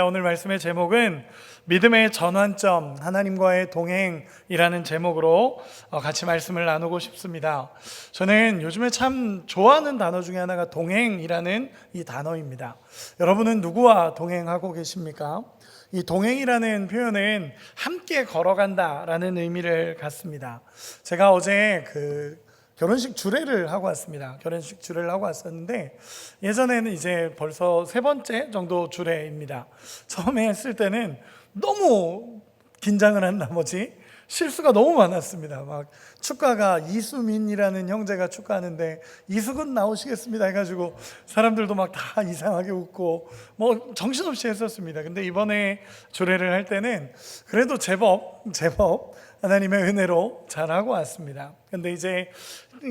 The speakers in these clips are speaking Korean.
오늘 말씀의 제목은 믿음의 전환점, 하나님과의 동행이라는 제목으로 같이 말씀을 나누고 싶습니다. 저는 요즘에 참 좋아하는 단어 중에 하나가 동행이라는 이 단어입니다. 여러분은 누구와 동행하고 계십니까? 이 동행이라는 표현은 함께 걸어간다라는 의미를 갖습니다. 제가 어제 결혼식 주례를 하고 왔습니다. 결혼식 주례를 하고 왔었는데 예전에는 이제 벌써 세 번째 정도 주례입니다. 처음에 했을 때는 너무 긴장을 한 나머지 실수가 너무 많았습니다. 막 축가가 이수민이라는 형제가 축가하는데 이수근 나오시겠습니다 해가지고 사람들도 막 다 이상하게 웃고 뭐 정신없이 했었습니다. 근데 이번에 주례를 할 때는 그래도 제법 하나님의 은혜로 잘하고 왔습니다. 근데 이제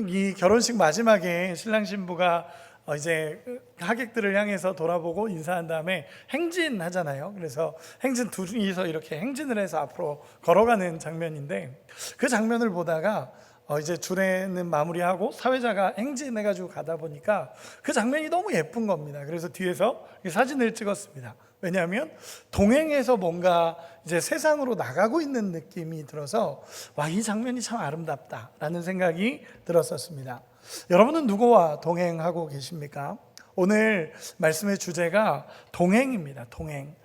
이 결혼식 마지막에 신랑 신부가 이제 하객들을 향해서 돌아보고 인사한 다음에 행진하잖아요. 그래서 행진 둘이서 이렇게 행진을 해서 앞으로 걸어가는 장면인데 그 장면을 보다가 이제 주례는 마무리하고 사회자가 행진해가지고 가다 보니까 그 장면이 너무 예쁜 겁니다. 그래서 뒤에서 사진을 찍었습니다. 왜냐하면 동행해서 뭔가 이제 세상으로 나가고 있는 느낌이 들어서 이 장면이 참 아름답다라는 생각이 들었었습니다. 여러분은 누구와 동행하고 계십니까? 오늘 말씀의 주제가 동행입니다. 동행.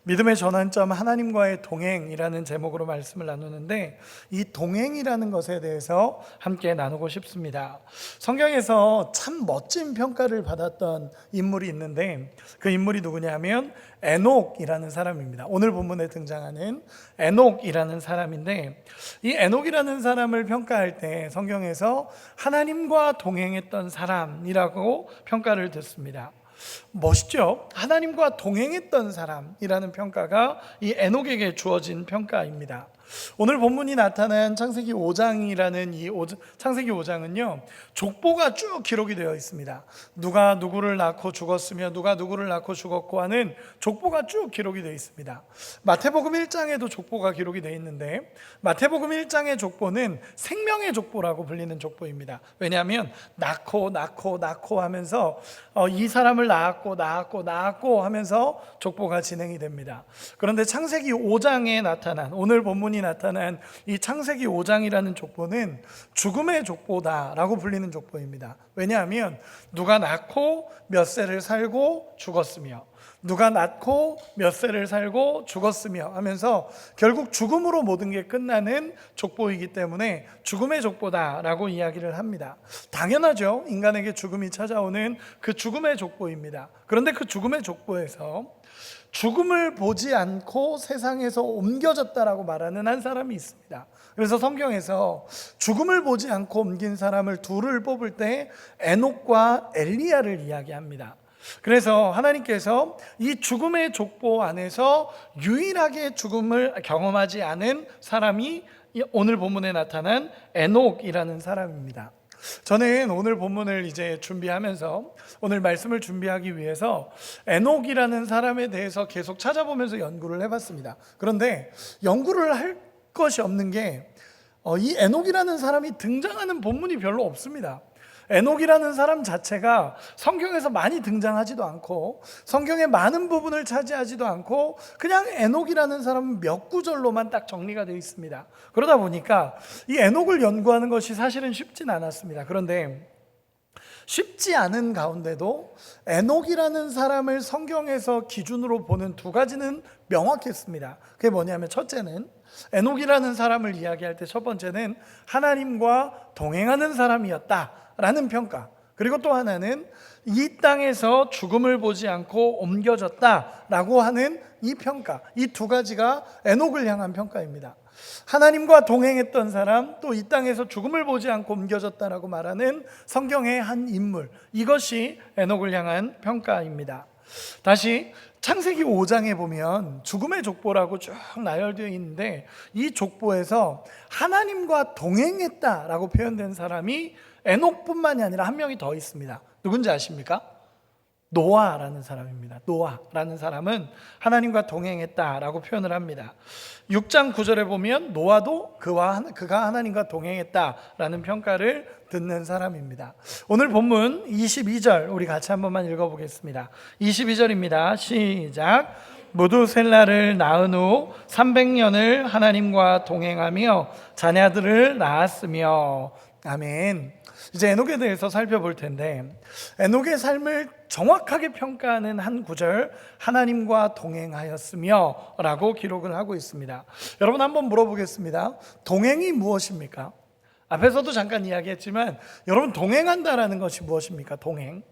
믿음의 전환점 하나님과의 동행이라는 제목으로 말씀을 나누는데 이 동행이라는 것에 대해서 함께 나누고 싶습니다. 성경에서 참 멋진 평가를 받았던 인물이 있는데 그 인물이 누구냐면 에녹이라는 사람입니다. 오늘 본문에 등장하는 에녹이라는 사람인데 이 에녹이라는 사람을 평가할 때 성경에서 하나님과 동행했던 사람이라고 평가를 듣습니다. 멋있죠? 하나님과 동행했던 사람이라는 평가가 이 에녹에게 주어진 평가입니다. 오늘 본문이 나타난 창세기 5장이라는 창세기 5장은요 족보가 쭉 기록이 되어 있습니다. 누가 누구를 낳고 죽었으며 누가 누구를 낳고 죽었고 하는 족보가 쭉 기록이 되어 있습니다. 마태복음 1장에도 족보가 기록이 되어 있는데 마태복음 1장의 족보는 생명의 족보라고 불리는 족보입니다. 왜냐하면 낳고 하면서 이 사람을 낳았고 하면서 족보가 진행이 됩니다. 그런데 창세기 5장에 나타난 오늘 본문이 나타난 이 창세기 5장이라는 족보는 죽음의 족보다라고 불리는 족보입니다. 왜냐하면 누가 낳고 몇 세를 살고 죽었으며 누가 낳고 몇 세를 살고 죽었으며 하면서 결국 죽음으로 모든 게 끝나는 족보이기 때문에 죽음의 족보다라고 이야기를 합니다. 당연하죠. 인간에게 죽음이 찾아오는 그 죽음의 족보입니다. 그런데 그 죽음의 족보에서 죽음을 보지 않고 세상에서 옮겨졌다라고 말하는 한 사람이 있습니다. 그래서 성경에서 죽음을 보지 않고 옮긴 사람을 둘을 뽑을 때 에녹과 엘리야를 이야기합니다. 그래서 하나님께서 이 죽음의 족보 안에서 유일하게 죽음을 경험하지 않은 사람이 오늘 본문에 나타난 에녹이라는 사람입니다. 저는 오늘 본문을 이제 준비하면서 오늘 말씀을 준비하기 위해서 에녹이라는 사람에 대해서 계속 찾아보면서 연구를 해봤습니다. 그런데 연구를 할 것이 없는 게 이 에녹이라는 사람이 등장하는 본문이 별로 없습니다. 에녹이라는 사람 자체가 성경에서 많이 등장하지도 않고 성경의 많은 부분을 차지하지도 않고 그냥 에녹이라는 사람은 몇 구절로만 딱 정리가 되어 있습니다. 그러다 보니까 이 에녹을 연구하는 것이 사실은 쉽진 않았습니다. 그런데 쉽지 않은 가운데도 에녹이라는 사람을 성경에서 기준으로 보는 두 가지는 명확했습니다. 그게 뭐냐면 첫째는 에녹이라는 사람을 이야기할 때 첫 번째는 하나님과 동행하는 사람이었다 라는 평가, 그리고 또 하나는 이 땅에서 죽음을 보지 않고 옮겨졌다라고 하는 이 평가, 이 두 가지가 에녹을 향한 평가입니다. 하나님과 동행했던 사람, 또 이 땅에서 죽음을 보지 않고 옮겨졌다라고 말하는 성경의 한 인물, 이것이 에녹을 향한 평가입니다. 다시 창세기 5장에 보면 죽음의 족보라고 쭉 나열되어 있는데 이 족보에서 하나님과 동행했다라고 표현된 사람이 에녹뿐만이 아니라 한 명이 더 있습니다. 누군지 아십니까? 노아라는 사람입니다. 노아라는 사람은 하나님과 동행했다라고 표현을 합니다. 6장 9절에 보면 노아도 그가 하나님과 동행했다라는 평가를 듣는 사람입니다. 오늘 본문 22절 우리 같이 한 번만 읽어보겠습니다. 22절입니다. 시작. 무두셀라를 낳은 후 300년을 하나님과 동행하며 자녀들을 낳았으며. 아멘. 이제 에녹에 대해서 살펴볼 텐데, 에녹의 삶을 정확하게 평가하는 한 구절, 하나님과 동행하였으며 라고 기록을 하고 있습니다. 여러분, 한번 물어보겠습니다. 동행이 무엇입니까? 앞에서도 잠깐 이야기했지만, 여러분, 동행한다라는 것이 무엇입니까? 동행.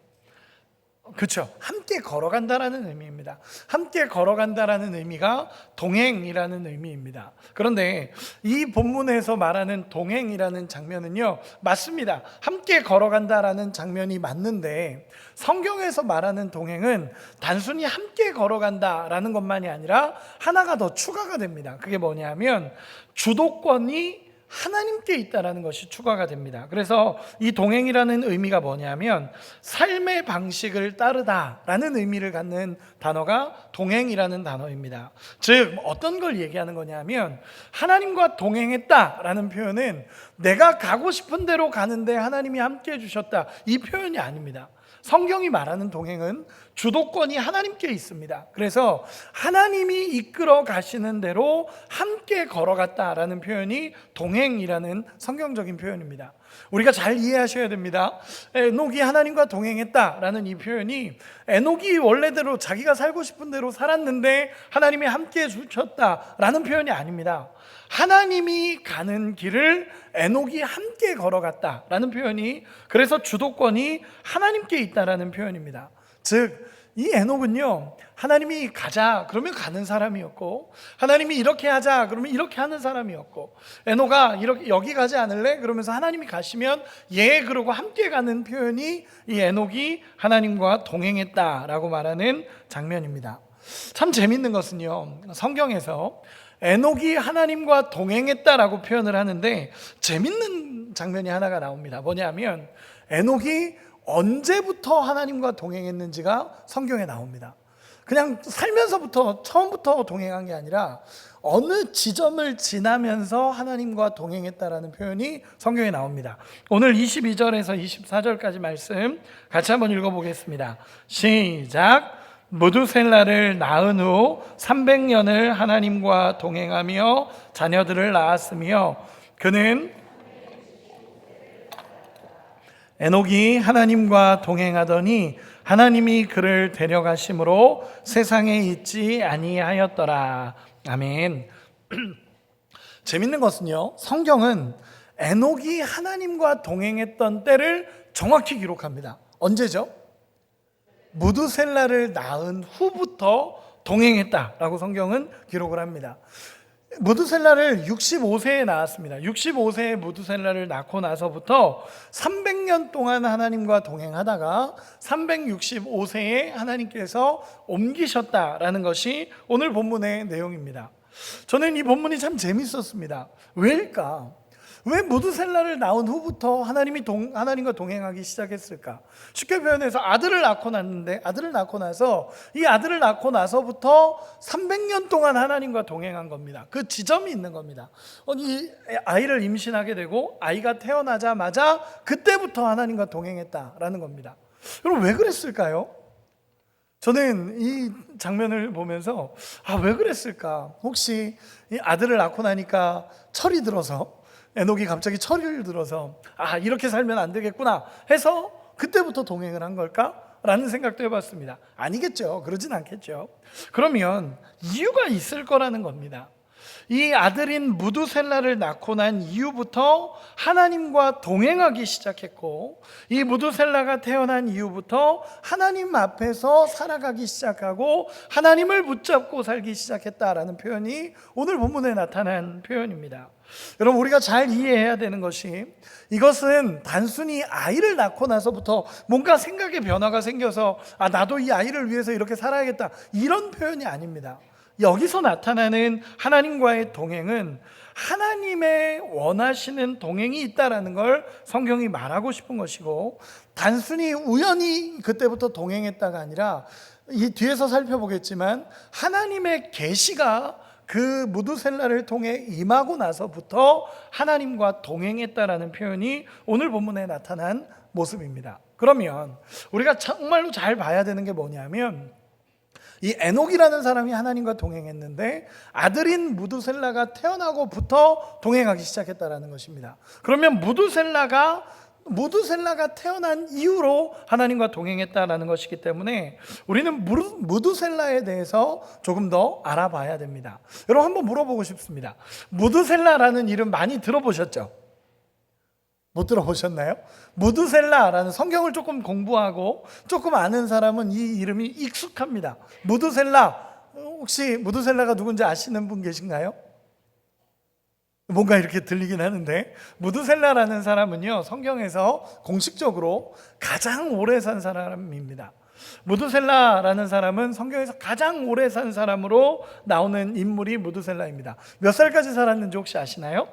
그렇죠. 함께 걸어간다라는 의미입니다. 함께 걸어간다라는 의미가 동행이라는 의미입니다. 그런데 이 본문에서 말하는 동행이라는 장면은요, 맞습니다. 함께 걸어간다라는 장면이 맞는데, 성경에서 말하는 동행은 단순히 함께 걸어간다라는 것만이 아니라 하나가 더 추가가 됩니다. 그게 뭐냐면 주도권이 하나님께 있다라는 것이 추가가 됩니다. 그래서 이 동행이라는 의미가 뭐냐면 삶의 방식을 따르다라는 의미를 갖는 단어가 동행이라는 단어입니다. 즉 어떤 걸 얘기하는 거냐면, 하나님과 동행했다라는 표현은 내가 가고 싶은 대로 가는데 하나님이 함께 해주셨다, 이 표현이 아닙니다. 성경이 말하는 동행은 주도권이 하나님께 있습니다. 그래서 하나님이 이끌어 가시는 대로 함께 걸어갔다라는 표현이 동행이라는 성경적인 표현입니다. 우리가 잘 이해하셔야 됩니다. 에녹이 하나님과 동행했다라는 이 표현이 에녹이 원래대로 자기가 살고 싶은 대로 살았는데 하나님이 함께 해주셨다라는 표현이 아닙니다. 하나님이 가는 길을 에녹이 함께 걸어갔다라는 표현이, 그래서 주도권이 하나님께 있다라는 표현입니다. 즉 이 에녹은요, 하나님이 가자 그러면 가는 사람이었고, 하나님이 이렇게 하자 그러면 이렇게 하는 사람이었고, 에녹아 이렇게 여기 가지 않을래? 그러면서 하나님이 가시면 예 그러고 함께 가는 표현이 이 에녹이 하나님과 동행했다라고 말하는 장면입니다. 참 재밌는 것은요, 성경에서 에녹이 하나님과 동행했다라고 표현을 하는데 재밌는 장면이 하나가 나옵니다. 뭐냐면 에녹이 언제부터 하나님과 동행했는지가 성경에 나옵니다. 그냥 살면서부터 처음부터 동행한 게 아니라 어느 지점을 지나면서 하나님과 동행했다라는 표현이 성경에 나옵니다. 오늘 22절에서 24절까지 말씀 같이 한번 읽어보겠습니다. 시작. 무두셀라를 낳은 후 300년을 하나님과 동행하며 자녀들을 낳았으며, 그는 에녹이 하나님과 동행하더니 하나님이 그를 데려가심으로 세상에 있지 아니하였더라. 아멘. 재밌는 것은요, 성경은 에녹이 하나님과 동행했던 때를 정확히 기록합니다. 언제죠? 무두셀라를 낳은 후부터 동행했다라고 성경은 기록을 합니다. 무두셀라를 65세에 낳았습니다. 65세에 무두셀라를 낳고 나서부터 300년 동안 하나님과 동행하다가 365세에 하나님께서 옮기셨다라는 것이 오늘 본문의 내용입니다. 저는 이 본문이 참 재밌었습니다. 왜일까? 왜 무두셀라를 낳은 후부터 하나님과 동행하기 시작했을까? 쉽게 표현해서 아들을 낳고 났는데, 아들을 낳고 나서 이 아들을 낳고 나서부터 300년 동안 하나님과 동행한 겁니다. 그 지점이 있는 겁니다. 이 아이를 임신하게 되고 아이가 태어나자마자 그때부터 하나님과 동행했다라는 겁니다. 여러분, 왜 그랬을까요? 저는 이 장면을 보면서 왜 그랬을까? 혹시 이 아들을 낳고 나니까 철이 들어서, 에녹이 갑자기 철을 들어서 이렇게 살면 안 되겠구나 해서 그때부터 동행을 한 걸까? 라는 생각도 해봤습니다. 아니겠죠. 그러진 않겠죠. 그러면 이유가 있을 거라는 겁니다. 이 아들인 무두셀라를 낳고 난 이후부터 하나님과 동행하기 시작했고, 이 무두셀라가 태어난 이후부터 하나님 앞에서 살아가기 시작하고 하나님을 붙잡고 살기 시작했다라는 표현이 오늘 본문에 나타난 표현입니다. 여러분, 우리가 잘 이해해야 되는 것이, 이것은 단순히 아이를 낳고 나서부터 뭔가 생각의 변화가 생겨서 나도 이 아이를 위해서 이렇게 살아야겠다, 이런 표현이 아닙니다. 여기서 나타나는 하나님과의 동행은 하나님의 원하시는 동행이 있다라는 걸 성경이 말하고 싶은 것이고, 단순히 우연히 그때부터 동행했다가 아니라, 이 뒤에서 살펴보겠지만 하나님의 계시가 그 무두셀라를 통해 임하고 나서부터 하나님과 동행했다라는 표현이 오늘 본문에 나타난 모습입니다. 그러면 우리가 정말로 잘 봐야 되는 게 뭐냐면, 이 에녹이라는 사람이 하나님과 동행했는데 아들인 무두셀라가 태어나고부터 동행하기 시작했다라는 것입니다. 그러면 무두셀라가 태어난 이후로 하나님과 동행했다라는 것이기 때문에 우리는 무두셀라에 대해서 조금 더 알아봐야 됩니다. 여러분, 한번 물어보고 싶습니다. 무두셀라라는 이름 많이 들어보셨죠? 못 들어보셨나요? 무두셀라라는, 성경을 조금 공부하고 조금 아는 사람은 이 이름이 익숙합니다. 무두셀라, 혹시 무두셀라가 누군지 아시는 분 계신가요? 뭔가 이렇게 들리긴 하는데, 무두셀라라는 사람은요, 성경에서 공식적으로 가장 오래 산 사람입니다. 무두셀라라는 사람은 성경에서 가장 오래 산 사람으로 나오는 인물이 무두셀라입니다. 몇 살까지 살았는지 혹시 아시나요?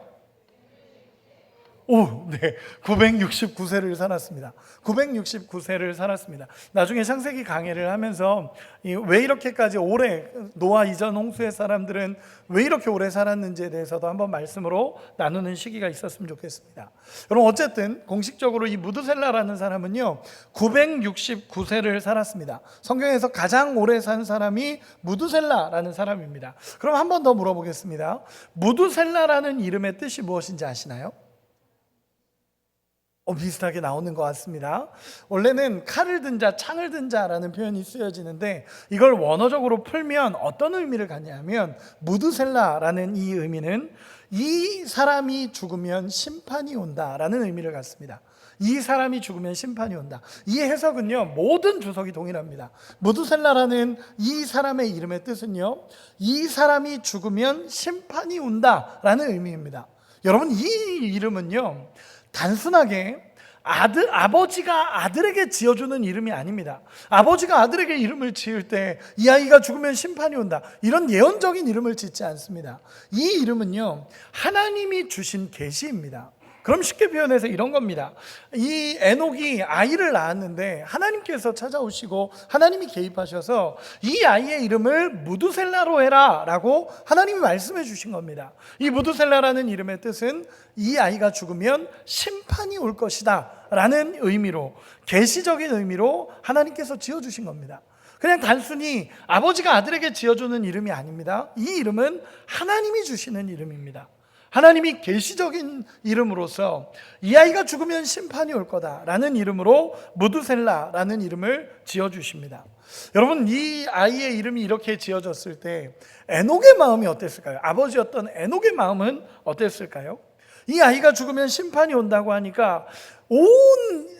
네. 969세를 살았습니다. 969세를 살았습니다. 나중에 창세기 강해를 하면서 왜 이렇게까지 오래, 노아 이전 홍수의 사람들은 왜 이렇게 오래 살았는지에 대해서도 한번 말씀으로 나누는 시기가 있었으면 좋겠습니다. 여러분, 어쨌든 공식적으로 이 무두셀라라는 사람은요 969세를 살았습니다. 성경에서 가장 오래 산 사람이 무두셀라라는 사람입니다. 그럼 한 번 더 물어보겠습니다. 무두셀라라는 이름의 뜻이 무엇인지 아시나요? 비슷하게 나오는 것 같습니다. 원래는 칼을 든 자, 창을 든 자라는 표현이 쓰여지는데, 이걸 원어적으로 풀면 어떤 의미를 갖냐면, 무두셀라라는 이 의미는 이 사람이 죽으면 심판이 온다라는 의미를 갖습니다. 이 사람이 죽으면 심판이 온다. 이 해석은요, 모든 주석이 동일합니다. 무두셀라라는 이 사람의 이름의 뜻은요, 이 사람이 죽으면 심판이 온다라는 의미입니다. 여러분, 이 이름은요, 단순하게 아버지가 아들에게 지어주는 이름이 아닙니다. 아버지가 아들에게 이름을 지을 때 이 아이가 죽으면 심판이 온다, 이런 예언적인 이름을 짓지 않습니다. 이 이름은요, 하나님이 주신 계시입니다. 그럼 쉽게 표현해서 이런 겁니다. 이 에녹이 아이를 낳았는데 하나님께서 찾아오시고 하나님이 개입하셔서 이 아이의 이름을 무두셀라로 해라 라고 하나님이 말씀해 주신 겁니다. 이 무두셀라라는 이름의 뜻은 이 아이가 죽으면 심판이 올 것이다 라는 의미로, 계시적인 의미로 하나님께서 지어주신 겁니다. 그냥 단순히 아버지가 아들에게 지어주는 이름이 아닙니다. 이 이름은 하나님이 주시는 이름입니다. 하나님이 계시적인 이름으로서 이 아이가 죽으면 심판이 올 거다라는 이름으로 무두셀라라는 이름을 지어주십니다. 여러분, 이 아이의 이름이 이렇게 지어졌을 때 에녹의 마음이 어땠을까요? 아버지였던 에녹의 마음은 어땠을까요? 이 아이가 죽으면 심판이 온다고 하니까 온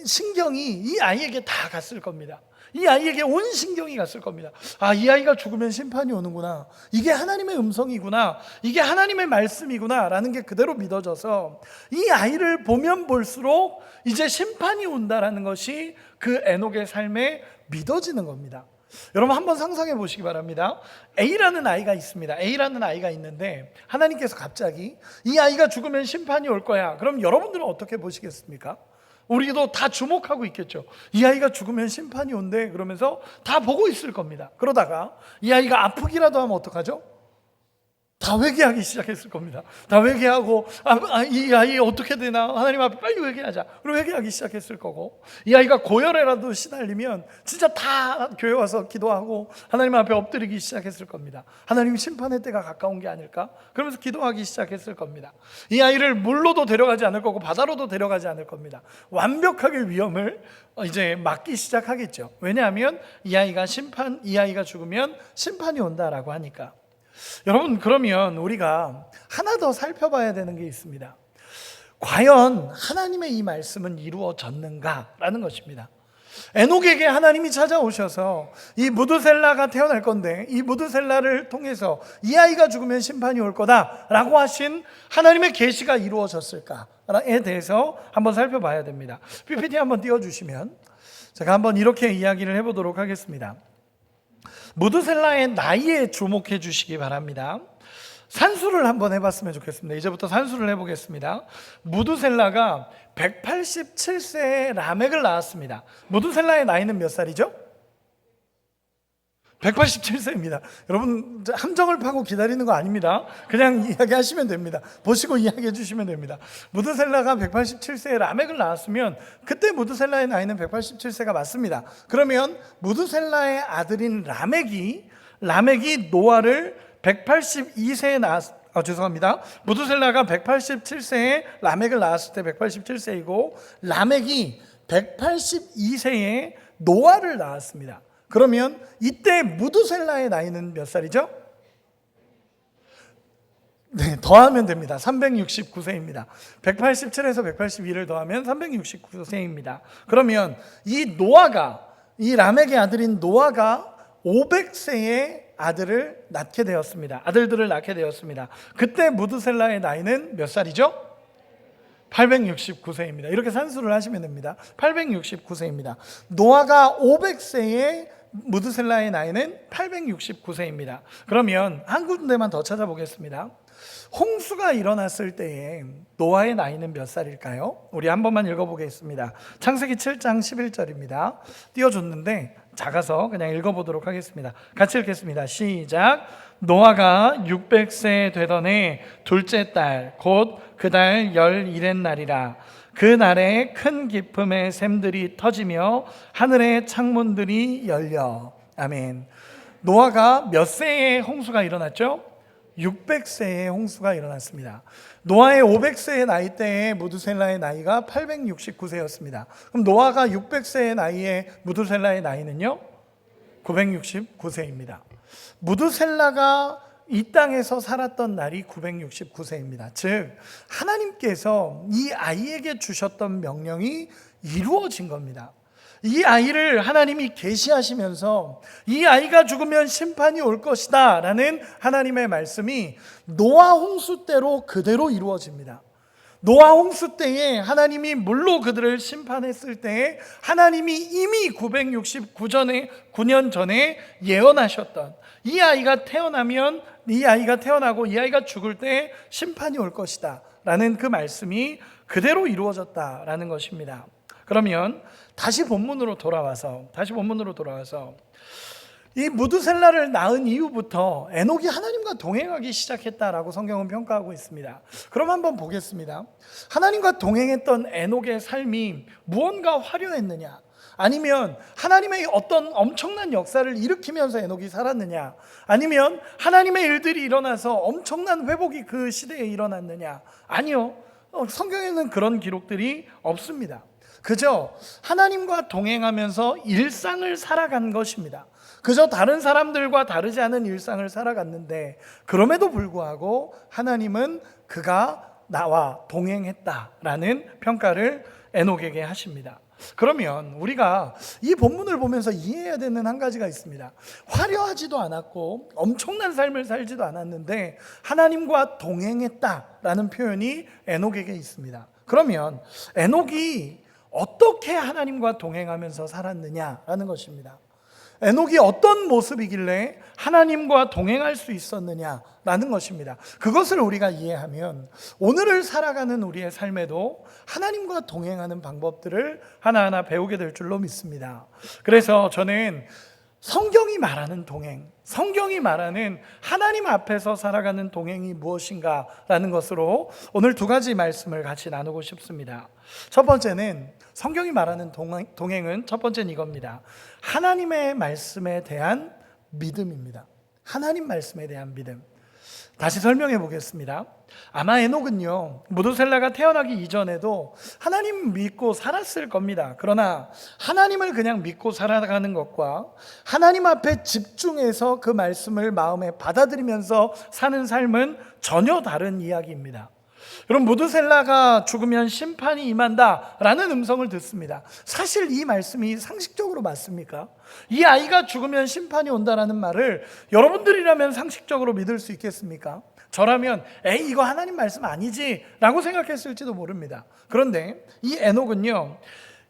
신경이 이 아이에게 다 갔을 겁니다. 이 아이에게 온 신경이 갔을 겁니다. 이 아이가 죽으면 심판이 오는구나, 이게 하나님의 음성이구나, 이게 하나님의 말씀이구나 라는 게 그대로 믿어져서 이 아이를 보면 볼수록 이제 심판이 온다라는 것이 그 에녹의 삶에 믿어지는 겁니다. 여러분, 한번 상상해 보시기 바랍니다. A라는 아이가 있습니다. A라는 아이가 있는데 하나님께서 갑자기 이 아이가 죽으면 심판이 올 거야. 그럼 여러분들은 어떻게 보시겠습니까? 우리도 다 주목하고 있겠죠. 이 아이가 죽으면 심판이 온대 그러면서 다 보고 있을 겁니다. 그러다가 이 아이가 아프기라도 하면 어떡하죠? 다 회개하기 시작했을 겁니다. 다 회개하고 이 아이 어떻게 되나, 하나님 앞에 빨리 회개하자, 그리고 회개하기 시작했을 거고, 이 아이가 고열에라도 시달리면 진짜 다 교회 와서 기도하고 하나님 앞에 엎드리기 시작했을 겁니다. 하나님, 심판의 때가 가까운 게 아닐까? 그러면서 기도하기 시작했을 겁니다. 이 아이를 물로도 데려가지 않을 거고 바다로도 데려가지 않을 겁니다. 완벽하게 위험을 이제 막기 시작하겠죠. 왜냐하면 이 아이가 죽으면 심판이 온다라고 하니까. 여러분, 그러면 우리가 하나 더 살펴봐야 되는 게 있습니다. 과연 하나님의 이 말씀은 이루어졌는가라는 것입니다. 에녹에게 하나님이 찾아오셔서 이 무두셀라가 태어날 건데 이 무두셀라를 통해서 이 아이가 죽으면 심판이 올 거다라고 하신 하나님의 계시가 이루어졌을까에 대해서 한번 살펴봐야 됩니다. PPT 한번 띄워주시면 제가 한번 이렇게 이야기를 해보도록 하겠습니다. 무두셀라의 나이에 주목해 주시기 바랍니다. 산수를 한번 해봤으면 좋겠습니다. 이제부터 산수를 해보겠습니다. 무두셀라가 187세에 라멕을 낳았습니다. 무두셀라의 나이는 몇 살이죠? 187세입니다. 여러분, 함정을 파고 기다리는 거 아닙니다. 그냥 이야기하시면 됩니다. 보시고 이야기해 주시면 됩니다. 무두셀라가 187세에 라멕을 낳았으면 그때 무두셀라의 나이는 187세가 맞습니다. 그러면 무두셀라의 아들인 라멕이 라멕이 노아를 182세에 죄송합니다. 무두셀라가 187세에 라멕을 낳았을 때 187세이고 라멕이 182세에 노아를 낳았습니다. 그러면 이때 무두셀라의 나이는 몇 살이죠? 네, 더하면 됩니다. 369세입니다. 187에서 182를 더하면 369세입니다. 그러면 이 라멕의 아들인 노아가 500세에 아들들을 낳게 되었습니다. 그때 무두셀라의 나이는 몇 살이죠? 869세입니다. 이렇게 산수를 하시면 됩니다. 869세입니다. 노아가 500세에 무두셀라의 나이는 869세입니다. 그러면 한 군데만 더 찾아보겠습니다. 홍수가 일어났을 때에 노아의 나이는 몇 살일까요? 우리 한 번만 읽어보겠습니다. 창세기 7장 11절입니다. 띄워줬는데 작아서 그냥 읽어보도록 하겠습니다. 같이 읽겠습니다. 시작. 노아가 600세 되던 해 둘째 달 곧 그 달 11의 날이라. 그 날에 큰 기품의 샘들이 터지며 하늘의 창문들이 열려. 아멘. 노아가 몇 세에 홍수가 일어났죠? 600세에 홍수가 일어났습니다. 노아의 500세의 나이 때에 무두셀라의 나이가 869세였습니다. 그럼 노아가 600세의 나이에 무두셀라의 나이는요? 969세입니다. 무두셀라가 이 땅에서 살았던 날이 969세입니다. 즉 하나님께서 이 아이에게 주셨던 명령이 이루어진 겁니다. 이 아이를 하나님이 계시하시면서 이 아이가 죽으면 심판이 올 것이다 라는 하나님의 말씀이 노아 홍수 때로 그대로 이루어집니다. 노아 홍수 때에 하나님이 물로 그들을 심판했을 때에 하나님이 이미 969년 전에 예언하셨던 이 아이가 태어나고 이 아이가 죽을 때 심판이 올 것이다 라는 그 말씀이 그대로 이루어졌다라는 것입니다. 그러면 다시 본문으로 돌아와서 이 무두셀라를 낳은 이후부터 에녹이 하나님과 동행하기 시작했다라고 성경은 평가하고 있습니다. 그럼 한번 보겠습니다. 하나님과 동행했던 에녹의 삶이 무언가 화려했느냐? 아니면 하나님의 어떤 엄청난 역사를 일으키면서 에녹이 살았느냐? 아니면 하나님의 일들이 일어나서 엄청난 회복이 그 시대에 일어났느냐? 아니요. 성경에는 그런 기록들이 없습니다. 그저 하나님과 동행하면서 일상을 살아간 것입니다. 그저 다른 사람들과 다르지 않은 일상을 살아갔는데 그럼에도 불구하고 하나님은 그가 나와 동행했다라는 평가를 에녹에게 하십니다. 그러면 우리가 이 본문을 보면서 이해해야 되는 한 가지가 있습니다. 화려하지도 않았고 엄청난 삶을 살지도 않았는데 하나님과 동행했다라는 표현이 에녹에게 있습니다. 그러면 에녹이 어떻게 하나님과 동행하면서 살았느냐라는 것입니다. 에녹이 어떤 모습이길래 하나님과 동행할 수 있었느냐라는 것입니다. 그것을 우리가 이해하면 오늘을 살아가는 우리의 삶에도 하나님과 동행하는 방법들을 하나하나 배우게 될 줄로 믿습니다. 그래서 저는 성경이 말하는 동행, 성경이 말하는 하나님 앞에서 살아가는 동행이 무엇인가라는 것으로 오늘 두 가지 말씀을 같이 나누고 싶습니다. 첫 번째는 성경이 말하는 동행은 첫 번째는 이겁니다. 하나님의 말씀에 대한 믿음입니다. 하나님 말씀에 대한 믿음. 다시 설명해 보겠습니다. 아마 에녹은요, 무두셀라가 태어나기 이전에도 하나님 믿고 살았을 겁니다. 그러나 하나님을 그냥 믿고 살아가는 것과 하나님 앞에 집중해서 그 말씀을 마음에 받아들이면서 사는 삶은 전혀 다른 이야기입니다. 여러분, 무두셀라가 죽으면 심판이 임한다라는 음성을 듣습니다. 사실 이 말씀이 상식적으로 맞습니까? 이 아이가 죽으면 심판이 온다라는 말을 여러분들이라면 상식적으로 믿을 수 있겠습니까? 저라면 에이 이거 하나님 말씀 아니지 라고 생각했을지도 모릅니다. 그런데 이 에녹은요,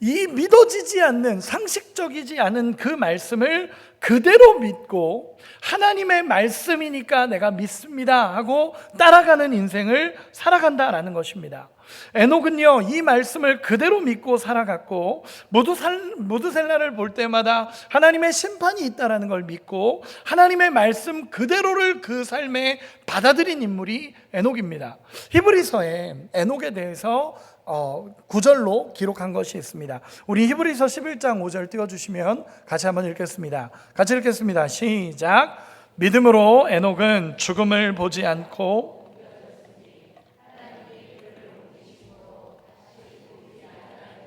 이 믿어지지 않는, 상식적이지 않은 그 말씀을 그대로 믿고 하나님의 말씀이니까 내가 믿습니다 하고 따라가는 인생을 살아간다라는 것입니다. 에녹은요, 이 말씀을 그대로 믿고 살아갔고 무두셀라를 볼 때마다 하나님의 심판이 있다라는 걸 믿고 하나님의 말씀 그대로를 그 삶에 받아들인 인물이 에녹입니다. 히브리서에 에녹에 대해서 9절로 기록한 것이 있습니다. 우리 히브리서 11장 5절 띄워주시면 같이 한번 읽겠습니다. 같이 읽겠습니다. 시작. 믿음으로 에녹은 죽음을 보지 않고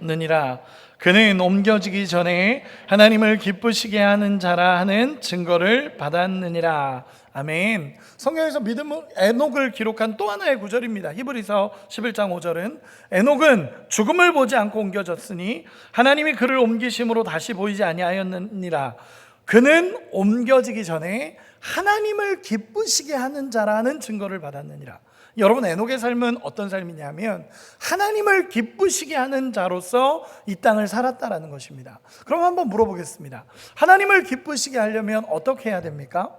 느니라. 그는 옮겨지기 전에 하나님을 기쁘시게 하는 자라 하는 증거를 받았느니라. 아멘. 성경에서 믿음으로 에녹을 기록한 또 하나의 구절입니다. 히브리서 11장 5절은 에녹은 죽음을 보지 않고 옮겨졌으니 하나님이 그를 옮기심으로 다시 보이지 아니하였느니라. 그는 옮겨지기 전에 하나님을 기쁘시게 하는 자라는 증거를 받았느니라. 여러분, 에녹의 삶은 어떤 삶이냐면 하나님을 기쁘시게 하는 자로서 이 땅을 살았다라는 것입니다. 그럼 한번 물어보겠습니다. 하나님을 기쁘시게 하려면 어떻게 해야 됩니까?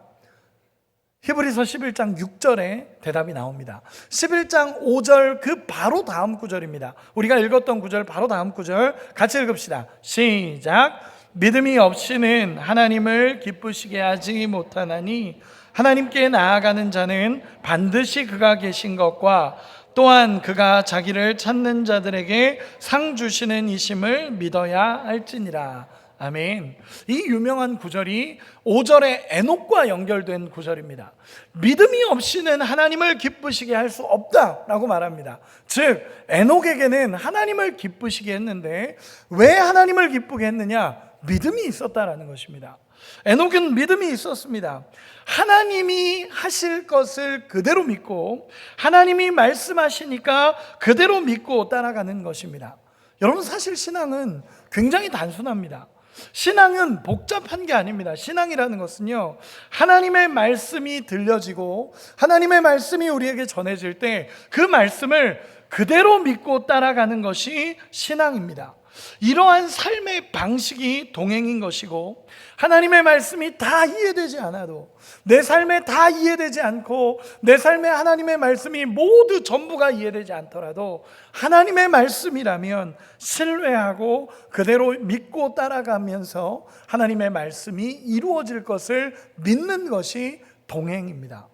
히브리서 11장 6절에 대답이 나옵니다. 11장 5절 그 바로 다음 구절입니다. 우리가 읽었던 구절 바로 다음 구절 같이 읽읍시다. 시작. 믿음이 없이는 하나님을 기쁘시게 하지 못하나니 하나님께 나아가는 자는 반드시 그가 계신 것과 또한 그가 자기를 찾는 자들에게 상 주시는 이심을 믿어야 할지니라. 아멘. 이 유명한 구절이 5절의 에녹과 연결된 구절입니다. 믿음이 없이는 하나님을 기쁘시게 할 수 없다라고 말합니다. 즉 에녹에게는 하나님을 기쁘시게 했는데 왜 하나님을 기쁘게 했느냐? 믿음이 있었다라는 것입니다. 에녹은 믿음이 있었습니다. 하나님이 하실 것을 그대로 믿고 하나님이 말씀하시니까 그대로 믿고 따라가는 것입니다. 여러분, 사실 신앙은 굉장히 단순합니다. 신앙은 복잡한 게 아닙니다. 신앙이라는 것은요, 하나님의 말씀이 들려지고 하나님의 말씀이 우리에게 전해질 때 그 말씀을 그대로 믿고 따라가는 것이 신앙입니다. 이러한 삶의 방식이 동행인 것이고, 하나님의 말씀이 다 이해되지 않아도, 내 삶에 다 이해되지 않고 내 삶에 하나님의 말씀이 모두 전부가 이해되지 않더라도 하나님의 말씀이라면 신뢰하고 그대로 믿고 따라가면서 하나님의 말씀이 이루어질 것을 믿는 것이 동행입니다.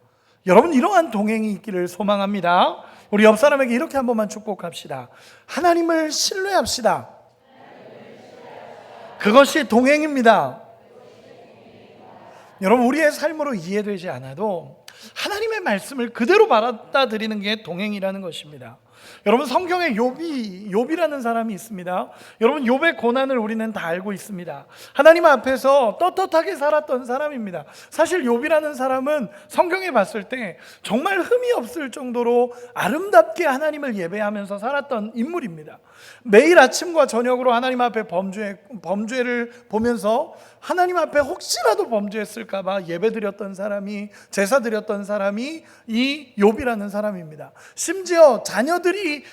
여러분, 이러한 동행이 있기를 소망합니다. 우리 옆 사람에게 이렇게 한 번만 축복합시다. 하나님을 신뢰합시다. 그것이 동행입니다. 여러분, 우리의 삶으로 이해되지 않아도 하나님의 말씀을 그대로 받아들이는 게 동행이라는 것입니다. 여러분, 성경에 욥이라는 사람이 있습니다. 여러분, 욥의 고난을 우리는 다 알고 있습니다. 하나님 앞에서 떳떳하게 살았던 사람입니다. 사실 욥이라는 사람은 성경에 봤을 때 정말 흠이 없을 정도로 아름답게 하나님을 예배하면서 살았던 인물입니다. 매일 아침과 저녁으로 하나님 앞에 범죄를 보면서 하나님 앞에 혹시라도 범죄했을까 봐 예배드렸던 사람이, 제사드렸던 사람이 이 욥이라는 사람입니다. 심지어 자녀들이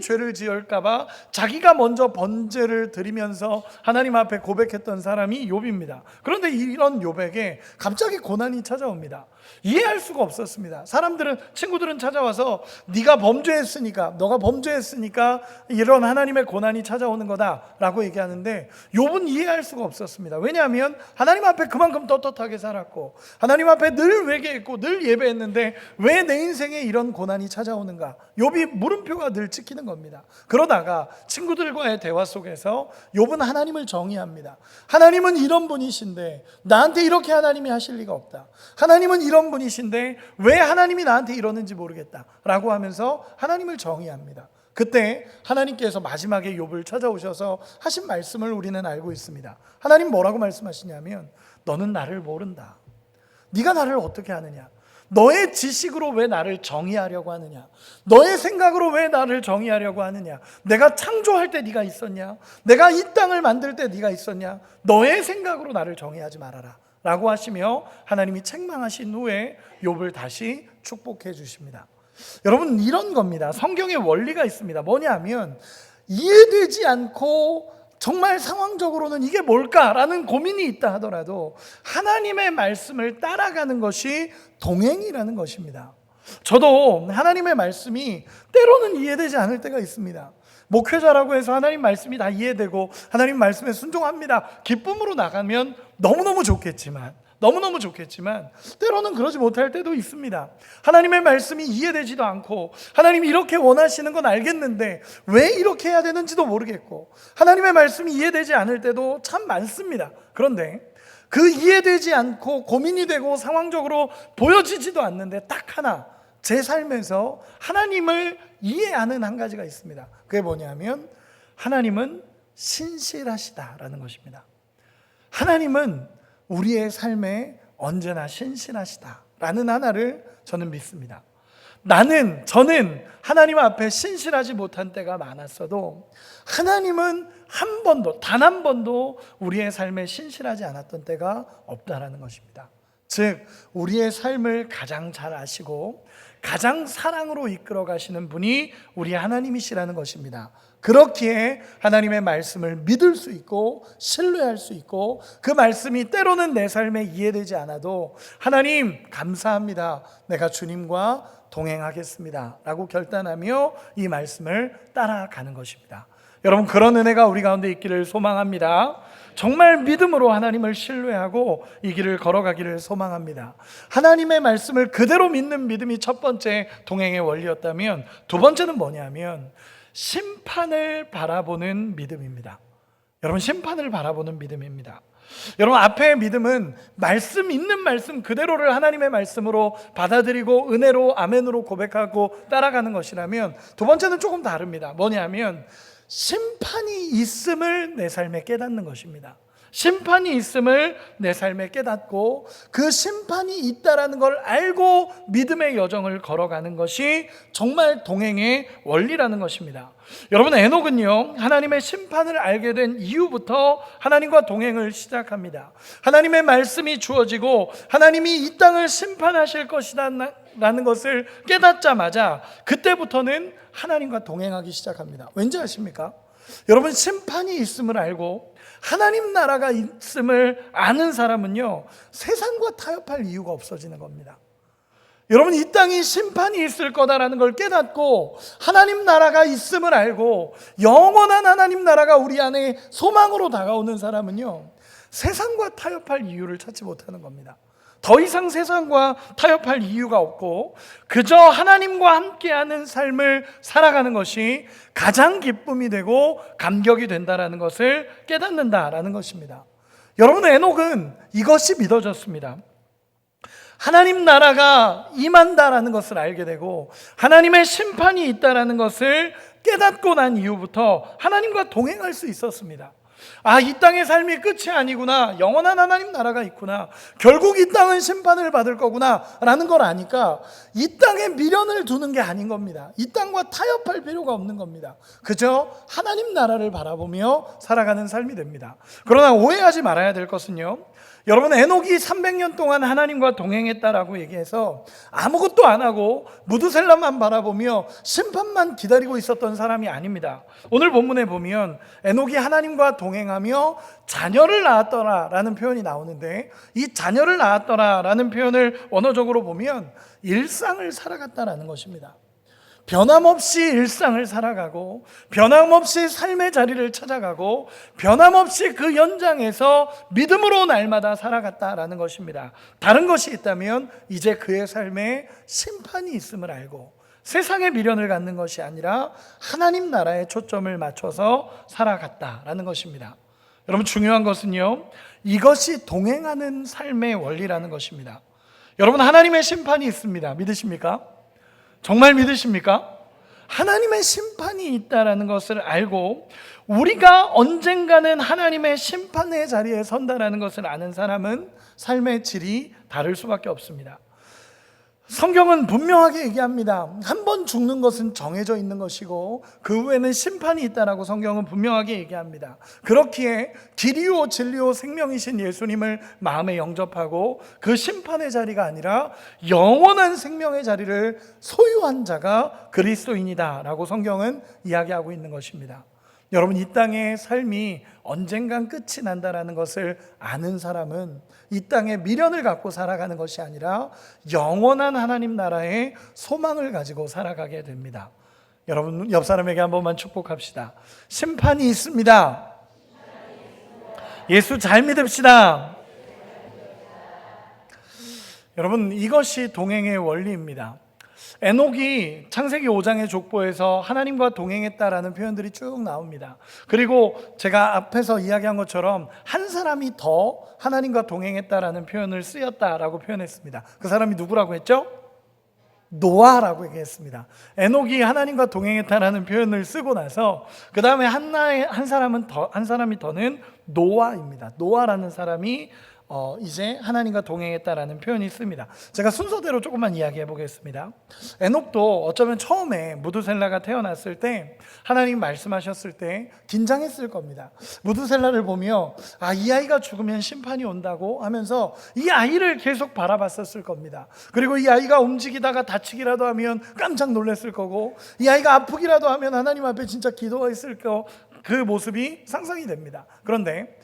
죄를 지을까 봐 자기가 먼저 번제를 드리면서 하나님 앞에 고백했던 사람이 욥입니다. 그런데 이런 욥에게 갑자기 고난이 찾아옵니다. 이해할 수가 없었습니다. 친구들은 찾아와서 너가 범죄했으니까 이런 하나님의 고난이 찾아오는 거다라고 얘기하는데 욥은 이해할 수가 없었습니다. 왜냐하면 하나님 앞에 그만큼 떳떳하게 살았고 하나님 앞에 늘 회개했고 늘 예배했는데 왜 내 인생에 이런 고난이 찾아오는가? 욥이 물음표가 늘 찍히는 겁니다. 그러다가 친구들과의 대화 속에서 욥은 하나님을 정의합니다. 하나님은 이런 분이신데 나한테 이렇게 하나님이 하실 리가 없다. 하나님은 이런 분이신데 왜 하나님이 나한테 이러는지 모르겠다 라고 하면서 하나님을 정의합니다. 그때 하나님께서 마지막에 욥을 찾아오셔서 하신 말씀을 우리는 알고 있습니다. 하나님 뭐라고 말씀하시냐면 너는 나를 모른다. 네가 나를 어떻게 아느냐? 너의 지식으로 왜 나를 정의하려고 하느냐? 너의 생각으로 왜 나를 정의하려고 하느냐? 내가 창조할 때 네가 있었냐? 내가 이 땅을 만들 때 네가 있었냐? 너의 생각으로 나를 정의하지 말아라 라고 하시며 하나님이 책망하신 후에 욥을 다시 축복해 주십니다. 여러분, 이런 겁니다. 성경에 원리가 있습니다. 뭐냐면 이해되지 않고 정말 상황적으로는 이게 뭘까라는 고민이 있다 하더라도 하나님의 말씀을 따라가는 것이 동행이라는 것입니다. 저도 하나님의 말씀이 때로는 이해되지 않을 때가 있습니다. 목회자라고 해서 하나님 말씀이 다 이해되고 하나님 말씀에 순종합니다, 기쁨으로 나가면 너무너무 좋겠지만 때로는 그러지 못할 때도 있습니다. 하나님의 말씀이 이해되지도 않고 하나님이 이렇게 원하시는 건 알겠는데 왜 이렇게 해야 되는지도 모르겠고 하나님의 말씀이 이해되지 않을 때도 참 많습니다. 그런데 그 이해되지 않고 고민이 되고 상황적으로 보여지지도 않는데 딱 하나, 제 삶에서 하나님을 이해하는 한 가지가 있습니다. 그게 뭐냐면 하나님은 신실하시다라는 것입니다. 하나님은 우리의 삶에 언제나 신실하시다라는 하나를 저는 믿습니다. 저는 하나님 앞에 신실하지 못한 때가 많았어도 하나님은 단 한 번도 우리의 삶에 신실하지 않았던 때가 없다라는 것입니다. 즉, 우리의 삶을 가장 잘 아시고 가장 사랑으로 이끌어 가시는 분이 우리 하나님이시라는 것입니다. 그렇기에 하나님의 말씀을 믿을 수 있고 신뢰할 수 있고 그 말씀이 때로는 내 삶에 이해되지 않아도 하나님 감사합니다, 내가 주님과 동행하겠습니다 라고 결단하며 이 말씀을 따라가는 것입니다. 여러분, 그런 은혜가 우리 가운데 있기를 소망합니다. 정말 믿음으로 하나님을 신뢰하고 이 길을 걸어가기를 소망합니다. 하나님의 말씀을 그대로 믿는 믿음이 첫 번째 동행의 원리였다면, 두 번째는 뭐냐면 심판을 바라보는 믿음입니다. 여러분, 심판을 바라보는 믿음입니다. 여러분, 앞에 믿음은 있는 말씀 그대로를 하나님의 말씀으로 받아들이고 은혜로 아멘으로 고백하고 따라가는 것이라면, 두 번째는 조금 다릅니다. 뭐냐면 심판이 있음을 내 삶에 깨닫는 것입니다. 심판이 있음을 내 삶에 깨닫고 그 심판이 있다라는 걸 알고 믿음의 여정을 걸어가는 것이 정말 동행의 원리라는 것입니다. 여러분, 에녹은요, 하나님의 심판을 알게 된 이후부터 하나님과 동행을 시작합니다. 하나님의 말씀이 주어지고 하나님이 이 땅을 심판하실 것이라는 것을 깨닫자마자 그때부터는 하나님과 동행하기 시작합니다. 왠지 아십니까? 여러분, 심판이 있음을 알고 하나님 나라가 있음을 아는 사람은요, 세상과 타협할 이유가 없어지는 겁니다. 여러분, 이 땅이 심판이 있을 거다라는 걸 깨닫고 하나님 나라가 있음을 알고 영원한 하나님 나라가 우리 안에 소망으로 다가오는 사람은요, 세상과 타협할 이유를 찾지 못하는 겁니다. 더 이상 세상과 타협할 이유가 없고 그저 하나님과 함께하는 삶을 살아가는 것이 가장 기쁨이 되고 감격이 된다라는 것을 깨닫는다라는 것입니다. 여러분, 에녹은 이것이 믿어졌습니다. 하나님 나라가 임한다라는 것을 알게 되고 하나님의 심판이 있다라는 것을 깨닫고 난 이후부터 하나님과 동행할 수 있었습니다. 이 땅의 삶이 끝이 아니구나, 영원한 하나님 나라가 있구나, 결국 이 땅은 심판을 받을 거구나 라는 걸 아니까 이 땅에 미련을 두는 게 아닌 겁니다. 이 땅과 타협할 필요가 없는 겁니다. 그저 하나님 나라를 바라보며 살아가는 삶이 됩니다. 그러나 오해하지 말아야 될 것은요, 여러분, 에녹이 300년 동안 하나님과 동행했다라고 얘기해서 아무것도 안 하고 무드셀라만 바라보며 심판만 기다리고 있었던 사람이 아닙니다. 오늘 본문에 보면 에녹이 하나님과 동행하며 자녀를 낳았더라라는 표현이 나오는데, 이 자녀를 낳았더라라는 표현을 원어적으로 보면 일상을 살아갔다라는 것입니다. 변함없이 일상을 살아가고 변함없이 삶의 자리를 찾아가고 변함없이 그 현장에서 믿음으로 날마다 살아갔다라는 것입니다. 다른 것이 있다면 이제 그의 삶에 심판이 있음을 알고 세상의 미련을 갖는 것이 아니라 하나님 나라에 초점을 맞춰서 살아갔다라는 것입니다. 여러분, 중요한 것은요, 이것이 동행하는 삶의 원리라는 것입니다. 여러분, 하나님의 심판이 있습니다. 믿으십니까? 정말 믿으십니까? 하나님의 심판이 있다라는 것을 알고 우리가 언젠가는 하나님의 심판의 자리에 선다라는 것을 아는 사람은 삶의 질이 다를 수밖에 없습니다. 성경은 분명하게 얘기합니다. 한 번 죽는 것은 정해져 있는 것이고 그 후에는 심판이 있다라고 성경은 분명하게 얘기합니다. 그렇기에 길이요 진리요 생명이신 예수님을 마음에 영접하고 그 심판의 자리가 아니라 영원한 생명의 자리를 소유한 자가 그리스도인이다 라고 성경은 이야기하고 있는 것입니다. 여러분, 이 땅의 삶이 언젠간 끝이 난다라는 것을 아는 사람은 이 땅에 미련을 갖고 살아가는 것이 아니라 영원한 하나님 나라의 소망을 가지고 살아가게 됩니다. 여러분, 옆 사람에게 한 번만 축복합시다. 심판이 있습니다. 예수 잘 믿읍시다. 여러분, 이것이 동행의 원리입니다. 에녹이 창세기 5장의 족보에서 하나님과 동행했다라는 표현들이 쭉 나옵니다. 그리고 제가 앞에서 이야기한 것처럼 한 사람이 더 하나님과 동행했다라는 표현을 쓰였다라고 표현했습니다. 그 사람이 누구라고 했죠? 노아라고 얘기했습니다. 에녹이 하나님과 동행했다라는 표현을 쓰고 나서 그 다음에 한 사람이 더는 노아입니다. 노아라는 사람이 이제 하나님과 동행했다라는 표현이 있습니다. 제가 순서대로 조금만 이야기해 보겠습니다. 에녹도 어쩌면 처음에 무두셀라가 태어났을 때 하나님 말씀하셨을 때 긴장했을 겁니다. 무두셀라를 보며 이 아이가 죽으면 심판이 온다고 하면서 이 아이를 계속 바라봤었을 겁니다. 그리고 이 아이가 움직이다가 다치기라도 하면 깜짝 놀랐을 거고, 이 아이가 아프기라도 하면 하나님 앞에 진짜 기도했을 그 모습이 상상이 됩니다. 그런데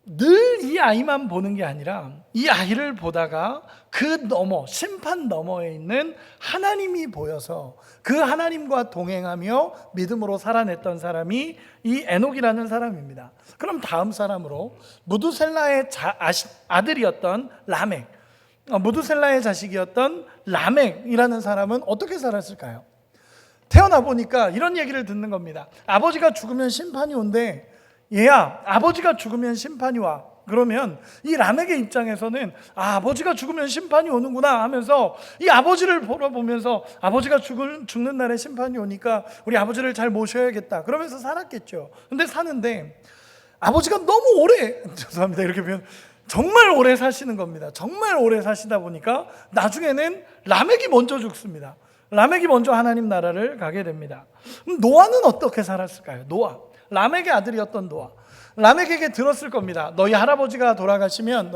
늘 이 아이만 보는 게 아니라 이 아이를 보다가 그 심판 너머에 있는 하나님이 보여서 그 하나님과 동행하며 믿음으로 살아냈던 사람이 이 에녹이라는 사람입니다. 그럼 다음 사람으로 무두셀라의 아들이었던 라멕, 무두셀라의 자식이었던 라멕이라는 사람은 어떻게 살았을까요? 태어나 보니까 이런 얘기를 듣는 겁니다. 아버지가 죽으면 심판이 온대. 얘야, 아버지가 죽으면 심판이 와. 그러면 이 라멕의 입장에서는 아버지가 죽으면 심판이 오는구나 하면서 이 아버지를 보면서 아버지가 죽는 날에 심판이 오니까 우리 아버지를 잘 모셔야겠다 그러면서 살았겠죠. 근데 사는데 아버지가 너무 오래, 죄송합니다 이렇게 표현, 정말 오래 사시는 겁니다. 정말 오래 사시다 보니까 나중에는 라멕이 먼저 죽습니다. 라멕이 먼저 하나님 나라를 가게 됩니다. 노아는 어떻게 살았을까요? 노아, 라멕의 아들이었던 노아, 라멕에게 들었을 겁니다. 너희 할아버지가 돌아가시면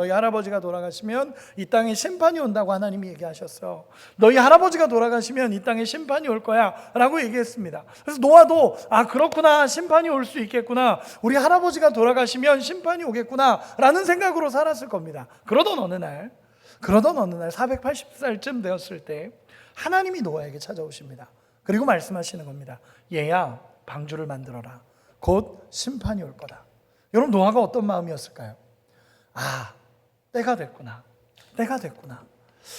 이 땅에 심판이 온다고 하나님이 얘기하셨어. 너희 할아버지가 돌아가시면 이 땅에 심판이 올 거야 라고 얘기했습니다. 그래서 노아도 그렇구나, 심판이 올 수 있겠구나, 우리 할아버지가 돌아가시면 심판이 오겠구나 라는 생각으로 살았을 겁니다. 그러던 어느 날 480살쯤 되었을 때 하나님이 노아에게 찾아오십니다. 그리고 말씀하시는 겁니다. 얘야, 방주를 만들어라. 곧 심판이 올 거다. 여러분, 노아가 어떤 마음이었을까요? 때가 됐구나.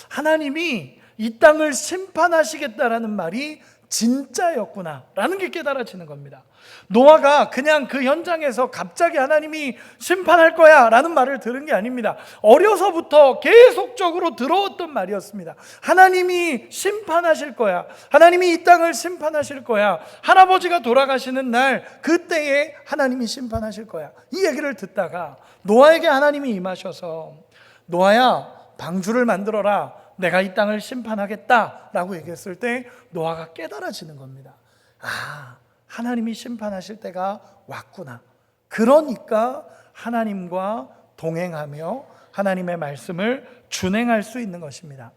하나님이 이 땅을 심판하시겠다라는 말이 진짜였구나 라는 게 깨달아지는 겁니다. 노아가 그냥 그 현장에서 갑자기 하나님이 심판할 거야 라는 말을 들은 게 아닙니다. 어려서부터 계속적으로 들어왔던 말이었습니다. 하나님이 심판하실 거야. 하나님이 이 땅을 심판하실 거야. 할아버지가 돌아가시는 날 그때에 하나님이 심판하실 거야. 이 얘기를 듣다가 노아에게 하나님이 임하셔서 노아야, 방주를 만들어라. 내가 이 땅을 심판하겠다라고 얘기했을 때 노아가 깨달아지는 겁니다. 하나님이 심판하실 때가 왔구나. 그러니까 하나님과 동행하며 하나님의 말씀을 준행할 수 있는 것입니다.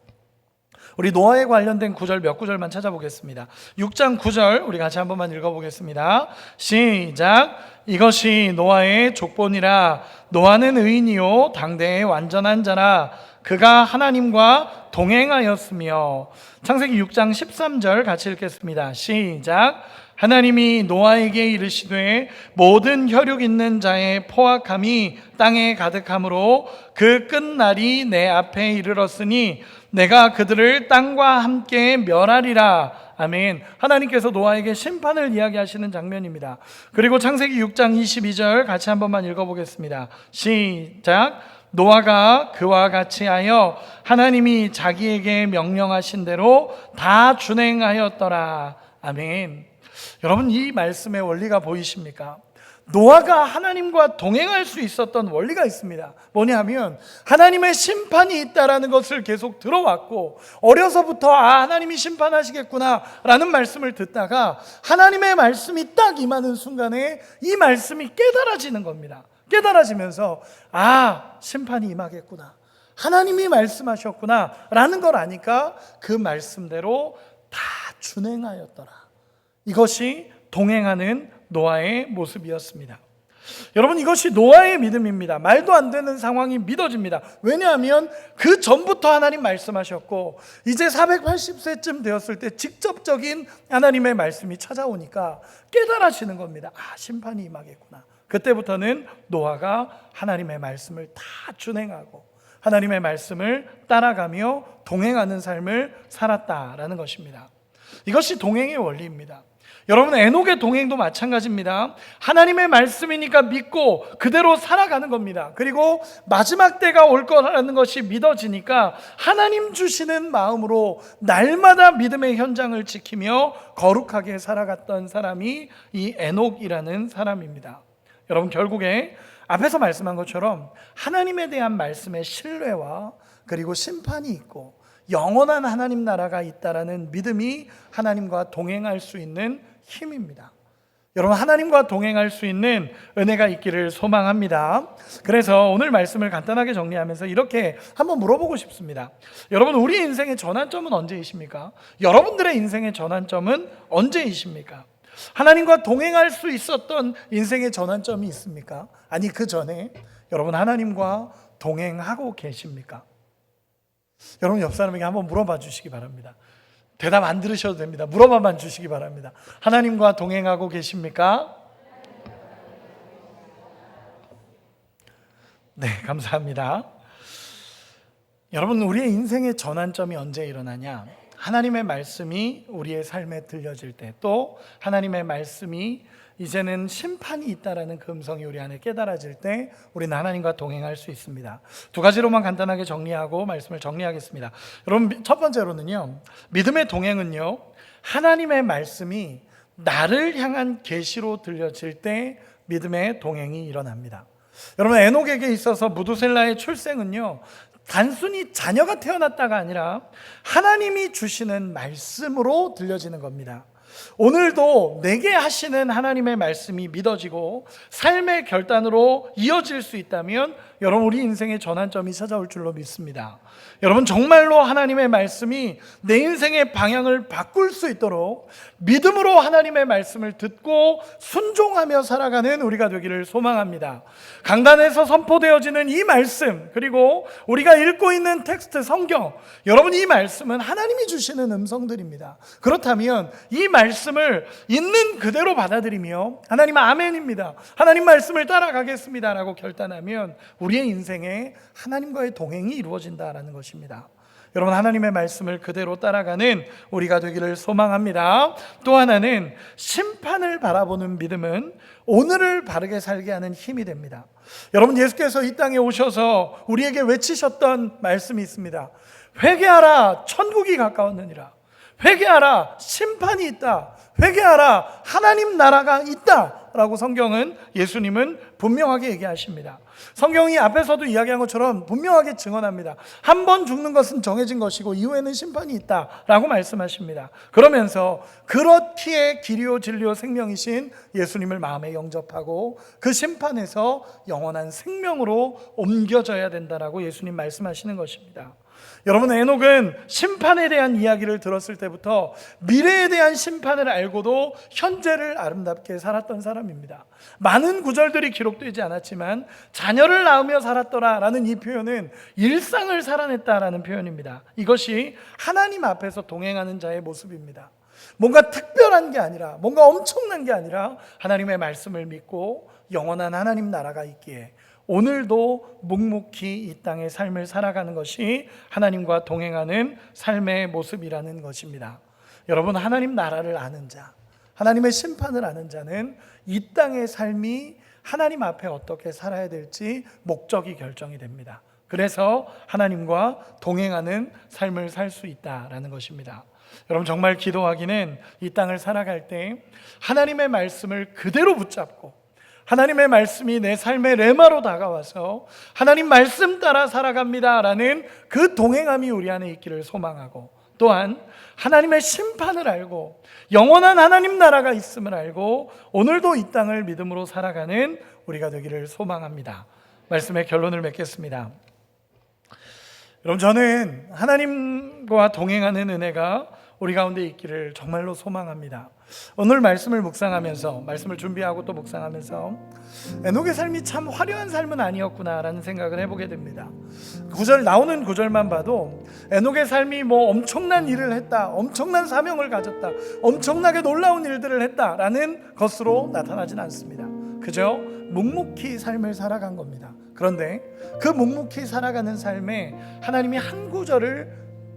우리 노아에 관련된 구절 몇 구절만 찾아보겠습니다. 6장 9절 우리 같이 한 번만 읽어보겠습니다. 시작. 이것이 노아의 족본이라. 노아는 의인이요 당대의 완전한 자라. 그가 하나님과 동행하였으며. 창세기 6장 13절 같이 읽겠습니다. 시작. 하나님이 노아에게 이르시되 모든 혈육 있는 자의 포악함이 땅에 가득함으로 그 끝날이 내 앞에 이르렀으니 내가 그들을 땅과 함께 멸하리라. 아멘. 하나님께서 노아에게 심판을 이야기하시는 장면입니다. 그리고 창세기 6장 22절 같이 한 번만 읽어보겠습니다. 시작. 노아가 그와 같이 하여 하나님이 자기에게 명령하신 대로 다 준행하였더라. 아멘. 여러분, 이 말씀의 원리가 보이십니까? 노아가 하나님과 동행할 수 있었던 원리가 있습니다. 뭐냐면 하나님의 심판이 있다라는 것을 계속 들어왔고, 어려서부터 하나님이 심판하시겠구나 라는 말씀을 듣다가 하나님의 말씀이 딱 임하는 순간에 이 말씀이 깨달아지는 겁니다. 깨달아지면서 심판이 임하겠구나, 하나님이 말씀하셨구나 라는 걸 아니까 그 말씀대로 다 준행하였더라. 이것이 동행하는 노아의 모습이었습니다. 여러분, 이것이 노아의 믿음입니다. 말도 안 되는 상황이 믿어집니다. 왜냐하면 그 전부터 하나님 말씀하셨고 이제 480세쯤 되었을 때 직접적인 하나님의 말씀이 찾아오니까 깨달아지는 겁니다. 심판이 임하겠구나. 그때부터는 노아가 하나님의 말씀을 다 준행하고 하나님의 말씀을 따라가며 동행하는 삶을 살았다라는 것입니다. 이것이 동행의 원리입니다. 여러분, 에녹의 동행도 마찬가지입니다. 하나님의 말씀이니까 믿고 그대로 살아가는 겁니다. 그리고 마지막 때가 올 거라는 것이 믿어지니까 하나님 주시는 마음으로 날마다 믿음의 현장을 지키며 거룩하게 살아갔던 사람이 이 에녹이라는 사람입니다. 여러분, 결국에 앞에서 말씀한 것처럼 하나님에 대한 말씀의 신뢰와 그리고 심판이 있고 영원한 하나님 나라가 있다라는 믿음이 하나님과 동행할 수 있는 힘입니다. 여러분, 하나님과 동행할 수 있는 은혜가 있기를 소망합니다. 그래서 오늘 말씀을 간단하게 정리하면서 이렇게 한번 물어보고 싶습니다. 여러분, 우리 인생의 전환점은 언제이십니까? 여러분들의 인생의 전환점은 언제이십니까? 하나님과 동행할 수 있었던 인생의 전환점이 있습니까? 아니, 그 전에 여러분, 하나님과 동행하고 계십니까? 여러분, 옆 사람에게 한번 물어봐 주시기 바랍니다. 대답 안 들으셔도 됩니다. 물어봐만 주시기 바랍니다. 하나님과 동행하고 계십니까? 네, 감사합니다. 여러분, 우리의 인생의 전환점이 언제 일어나냐? 하나님의 말씀이 우리의 삶에 들려질 때, 또 하나님의 말씀이 이제는 심판이 있다라는 그 음성이 우리 안에 깨달아질 때 우리는 하나님과 동행할 수 있습니다. 두 가지로만 간단하게 정리하고 말씀을 정리하겠습니다. 여러분, 첫 번째로는요, 믿음의 동행은요, 하나님의 말씀이 나를 향한 계시로 들려질 때 믿음의 동행이 일어납니다. 여러분, 에녹에게 있어서 무두셀라의 출생은요, 단순히 자녀가 태어났다가 아니라 하나님이 주시는 말씀으로 들려지는 겁니다. 오늘도 내게 하시는 하나님의 말씀이 믿어지고 삶의 결단으로 이어질 수 있다면 여러분, 우리 인생의 전환점이 찾아올 줄로 믿습니다. 여러분, 정말로 하나님의 말씀이 내 인생의 방향을 바꿀 수 있도록 믿음으로 하나님의 말씀을 듣고 순종하며 살아가는 우리가 되기를 소망합니다. 강단에서 선포되어지는 이 말씀, 그리고 우리가 읽고 있는 텍스트 성경, 여러분, 이 말씀은 하나님이 주시는 음성들입니다. 그렇다면 이 말씀을 있는 그대로 받아들이며 하나님 아멘입니다, 하나님 말씀을 따라가겠습니다 라고 결단하면 우리의 인생에 하나님과의 동행이 이루어진다라는 것입니다. 여러분, 하나님의 말씀을 그대로 따라가는 우리가 되기를 소망합니다. 또 하나는 심판을 바라보는 믿음은 오늘을 바르게 살게 하는 힘이 됩니다. 여러분, 예수께서 이 땅에 오셔서 우리에게 외치셨던 말씀이 있습니다. 회개하라, 천국이 가까웠느니라. 회개하라, 심판이 있다. 회개하라, 하나님 나라가 있다 라고 성경은, 예수님은 분명하게 얘기하십니다. 성경이 앞에서도 이야기한 것처럼 분명하게 증언합니다. 한 번 죽는 것은 정해진 것이고 이후에는 심판이 있다 라고 말씀하십니다. 그러면서 그렇기에 길이요 진리요 생명이신 예수님을 마음에 영접하고 그 심판에서 영원한 생명으로 옮겨져야 된다라고 예수님 말씀하시는 것입니다. 여러분, 에녹은 심판에 대한 이야기를 들었을 때부터 미래에 대한 심판을 알고도 현재를 아름답게 살았던 사람입니다. 많은 구절들이 기록되지 않았지만 자녀를 낳으며 살았더라라는 이 표현은 일상을 살아냈다라는 표현입니다. 이것이 하나님 앞에서 동행하는 자의 모습입니다. 뭔가 특별한 게 아니라, 뭔가 엄청난 게 아니라 하나님의 말씀을 믿고 영원한 하나님 나라가 있기에 오늘도 묵묵히 이 땅의 삶을 살아가는 것이 하나님과 동행하는 삶의 모습이라는 것입니다. 여러분, 하나님 나라를 아는 자, 하나님의 심판을 아는 자는 이 땅의 삶이 하나님 앞에 어떻게 살아야 될지 목적이 결정이 됩니다. 그래서 하나님과 동행하는 삶을 살 수 있다라는 것입니다. 여러분, 정말 기도하기는 이 땅을 살아갈 때 하나님의 말씀을 그대로 붙잡고 하나님의 말씀이 내 삶의 레마로 다가와서 하나님 말씀 따라 살아갑니다라는 그 동행함이 우리 안에 있기를 소망하고, 또한 하나님의 심판을 알고 영원한 하나님 나라가 있음을 알고 오늘도 이 땅을 믿음으로 살아가는 우리가 되기를 소망합니다. 말씀의 결론을 맺겠습니다. 여러분, 저는 하나님과 동행하는 은혜가 우리 가운데 있기를 정말로 소망합니다. 오늘 말씀을 묵상하면서, 말씀을 준비하고 또 묵상하면서 에녹의 삶이 참 화려한 삶은 아니었구나라는 생각을 해보게 됩니다. 나오는 구절만 봐도 에녹의 삶이 뭐 엄청난 일을 했다, 엄청난 사명을 가졌다, 엄청나게 놀라운 일들을 했다라는 것으로 나타나진 않습니다. 그저 묵묵히 삶을 살아간 겁니다. 그런데 그 묵묵히 살아가는 삶에 하나님이 한 구절을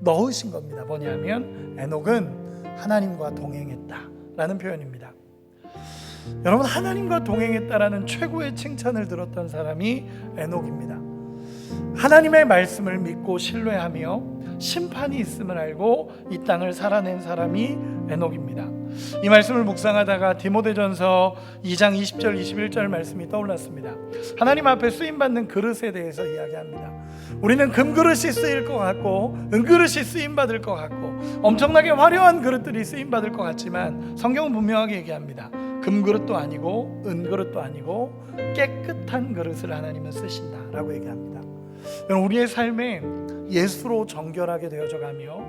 넣으신 겁니다. 뭐냐면 에녹은 하나님과 동행했다라는 표현입니다. 여러분, 하나님과 동행했다라는 최고의 칭찬을 들었던 사람이 에녹입니다. 하나님의 말씀을 믿고 신뢰하며 심판이 있음을 알고 이 땅을 살아낸 사람이 에녹입니다. 이 말씀을 묵상하다가 디모데전서 2장 20절 21절 말씀이 떠올랐습니다. 하나님 앞에 쓰임받는 그릇에 대해서 이야기합니다. 우리는 금그릇이 쓰일 것 같고 은그릇이 쓰임받을 것 같고 엄청나게 화려한 그릇들이 쓰임받을 것 같지만 성경은 분명하게 얘기합니다. 금그릇도 아니고 은그릇도 아니고 깨끗한 그릇을 하나님은 쓰신다라고 얘기합니다. 여러분, 우리의 삶에 예수로 정결하게 되어져 가며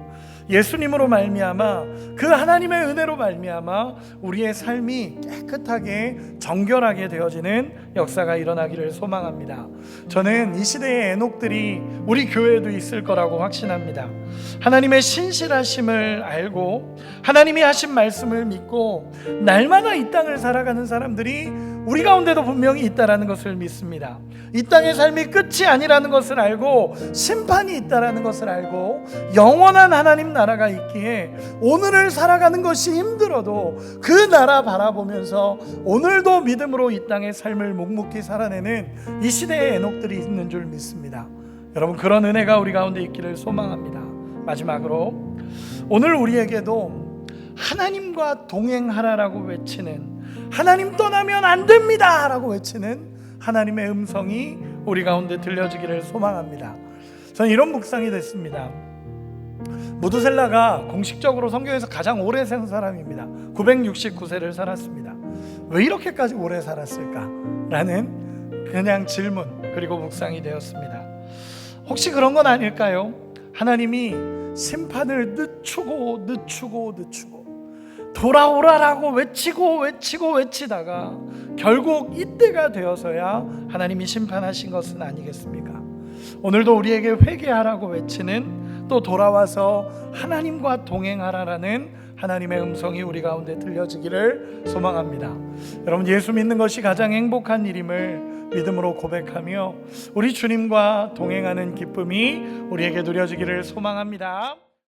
예수님으로 말미암아 그 하나님의 은혜로 말미암아 우리의 삶이 깨끗하게 정결하게 되어지는 역사가 일어나기를 소망합니다. 저는 이 시대의 에녹들이 우리 교회에도 있을 거라고 확신합니다. 하나님의 신실하심을 알고 하나님이 하신 말씀을 믿고 날마다 이 땅을 살아가는 사람들이 우리 가운데도 분명히 있다라는 것을 믿습니다. 이 땅의 삶이 끝이 아니라는 것을 알고 심판이 있다라는 것을 알고 영원한 하나님 나라가 있기에 오늘을 살아가는 것이 힘들어도 그 나라 바라보면서 오늘도 믿음으로 이 땅의 삶을 묵묵히 살아내는 이 시대의 에녹들이 있는 줄 믿습니다. 여러분, 그런 은혜가 우리 가운데 있기를 소망합니다. 마지막으로 오늘 우리에게도 하나님과 동행하라라고 외치는, 하나님 떠나면 안 됩니다 라고 외치는 하나님의 음성이 우리 가운데 들려지기를 소망합니다. 저는 이런 묵상이 됐습니다. 무드셀라가 공식적으로 성경에서 가장 오래 산 사람입니다. 969세를 살았습니다. 왜 이렇게까지 오래 살았을까? 라는 그냥 질문, 그리고 묵상이 되었습니다. 혹시 그런 건 아닐까요? 하나님이 심판을 늦추고 돌아오라라고 외치다가 결국 이때가 되어서야 하나님이 심판하신 것은 아니겠습니까? 오늘도 우리에게 회개하라고 외치는, 또 돌아와서 하나님과 동행하라라는 하나님의 음성이 우리 가운데 들려지기를 소망합니다. 여러분, 예수 믿는 것이 가장 행복한 일임을 믿음으로 고백하며 우리 주님과 동행하는 기쁨이 우리에게 누려지기를 소망합니다.